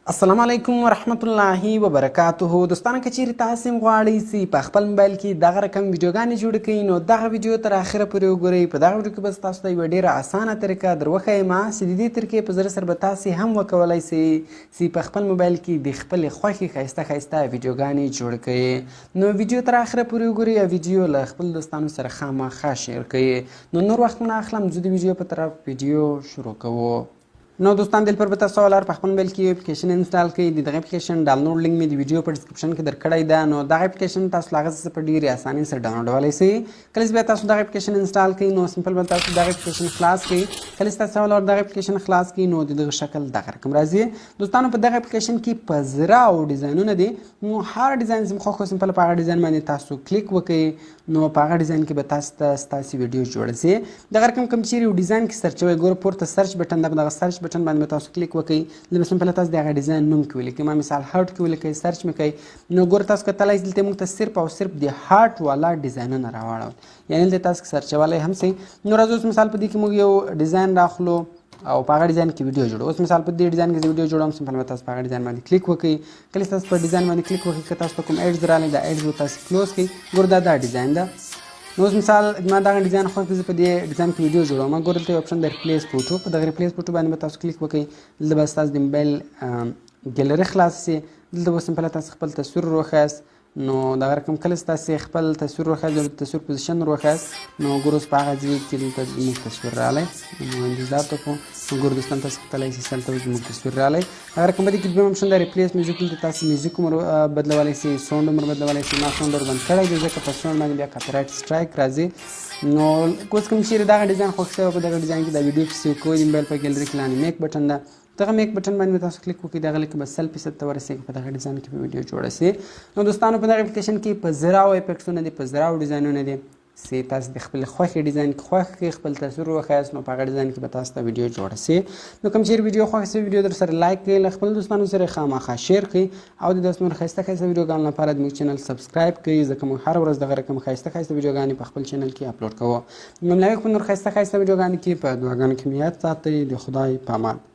السلام علیکم ورحمت الله وبرکاته. دوستانو که چیرې تاسو هم غواړئ چې په خپل موبایل کې دغه رقم ویډیوګانې جوړې کړئ نو دغه ویډیو تر اخره پورې وګورئ. په دغه ویډیو کې به تاسو ته یوه ډېره اسانه طریقه در وښیم چې د دې طریقې په ذریعه سره به تاسې هم وکولی سئ چې په خپل موبایل کې د خپلې خوښې ښایسته ښایسته ویډیوګانې جوړې کړئ. نو ویډیو تر اخره پورې وګورئ او ویډیو له خپل دوستانو سره خامخا شیر کړئ. نو نور وخت نه اخلم، زه د ویډیو په طرف ویډیو شروع کوو. نو دوستان دلپاره به تاسو ولر په خپل موبایل کې اپلیکیشن انسټال کړئ. د دغه اپلیکیشن ډاونلوډ لینک مې د ویډیو په ډسکرپشن کې درکړی ده. نو دغه اپلیکیشن تاسو له هغه څخه په ډېرې اسانۍ سره ډاونلوډولی شئ. کله چې بیا تاسو دغه اپلیکیشن انسټال کړئ نو سمپل به تاسو دغه اپلیکیشن خلاص کړئ. کله چې تاسو ولر دغه اپلیکیشن خلاص کړئ نو د دغه شکل دغه رقم راځي. دوستانو په دغه اپلیکیشن کې په زره او ډیزاینونه دي. نو هر ډیزاین چې خوښ سمپل په هغه ډیزاین باندې تاسو کلیک وکړئ نو په هغه ډیزاین کې به تاسو ته ستاسو ویډیو جوړه شي. دغه رقم کوم چیرې یو ډیزاین کې سرچ وکړئ، ګوره پورته سرچ بټن ده، په دغه سرچ بټن باندې تاسو کلیک وکړئ. لکه سمپل تاسو د هغه ډیزاین نوم کې ولیکئ. ما مثال هارټ کې ولیکئ، سرچ مې کوئ نو ګوره تاسو کتلی دلته موږ ته صرف او صرف د هارټ والا ډیزاینونه راواړول، یعنې دلته تاسو سرچولی هم شئ. نو راځو اوس مثال په دې کې موږ یو ډیزاین راخلو او په هغه ډیزاین کې ویډیو جوړو. اوس مثال په دې ډیزاین کې زه ویډیو جوړوم، سمپل به تاسو په هغه ډیزاین باندې کلیک وکړئ. کله چې تاسو په ډیزاین باندې کلیک وکړئ که تاسو ته کوم ایډز راغلی دا ایډز به تاسو کلوز کړئ. ګوره دا ډیزاین ده. نو اوس مثال ما دغه ډیزاین خوښ دی، زه په دې ډیزاین کې ویډیو جوړوم. ګوره دلته یو اپشن دی ریپلیس فوټو، په دغه ریپلیس فوټو باندې به تاسو کلیک وکړئ. دلته به ستاسو د موبایل ګیلري خلاص شي. دلته به سمپل تاسو خپل تصویر وروښایاست. نو دغه رقم کله چې تاسې خپل تصویر وروښایاست، د تصویر پوزیشن وروښایاست نو ګوره اوس په هغه ځای کې دلته زموږ تصویر راغلی. نو انتظار ته کوو. نو ګوره دوستان تاسو کتلی شئ هلته زموږ تصویر راغلی. دغه رقم په دې کې دویم اپشن دی ریپلیس میوزیک. دلته تاسې میوزیک هم بدلولی شئ، ساونډ هم بدلولی شئ. ما ساونډ وربند کړی دی ځکه په ساونډ باندې بیا کاپي رایټ سټرایک راځي. نو اوس کوم چیرې دغه ډیزاین خوښ شوی په دغه ډیزاین کې دا ویډیو کې سیو کوئ. د موبایل په ګیلري کې لاندې میک بټن ده، دغه میک بټن باندې تاسو کلیک وکړئ. دغه لیک به 100% ته ورسېږي، په دغه ډیزاین کې به ویډیو جوړه شي. نو دوستانو په دغه اپلیکیشن کې په زراو افیکټونه دي، په زراو ډیزاینونه دي چې تاسو د خپل خوښې ډیزاین کې خوښ کړئ، خپل تصویر وښایاست نو په هغه ډیزاین کې به تاسو ته ویډیو جوړه شي. نو کوم چیرې ویډیو خوښ شي ویډیو در سره لایک کړئ، له خپل دوستانو سره خامخا شیر کړئ او د داسې نور ښایسته ښایسته ویډیوګانو لپاره زموږ چینل سبسکرایب کړئ، ځکه موږ هره ورځ دغه رقم ښایسته ښایسته ویډیوګانې په خپل چینل کې اپلوډ کوو. نو ملاوي په نور ښایسته ښایسته ویډیوګانو کې په دعاګانو کې مې یاد ساتئ. د خدای په امان.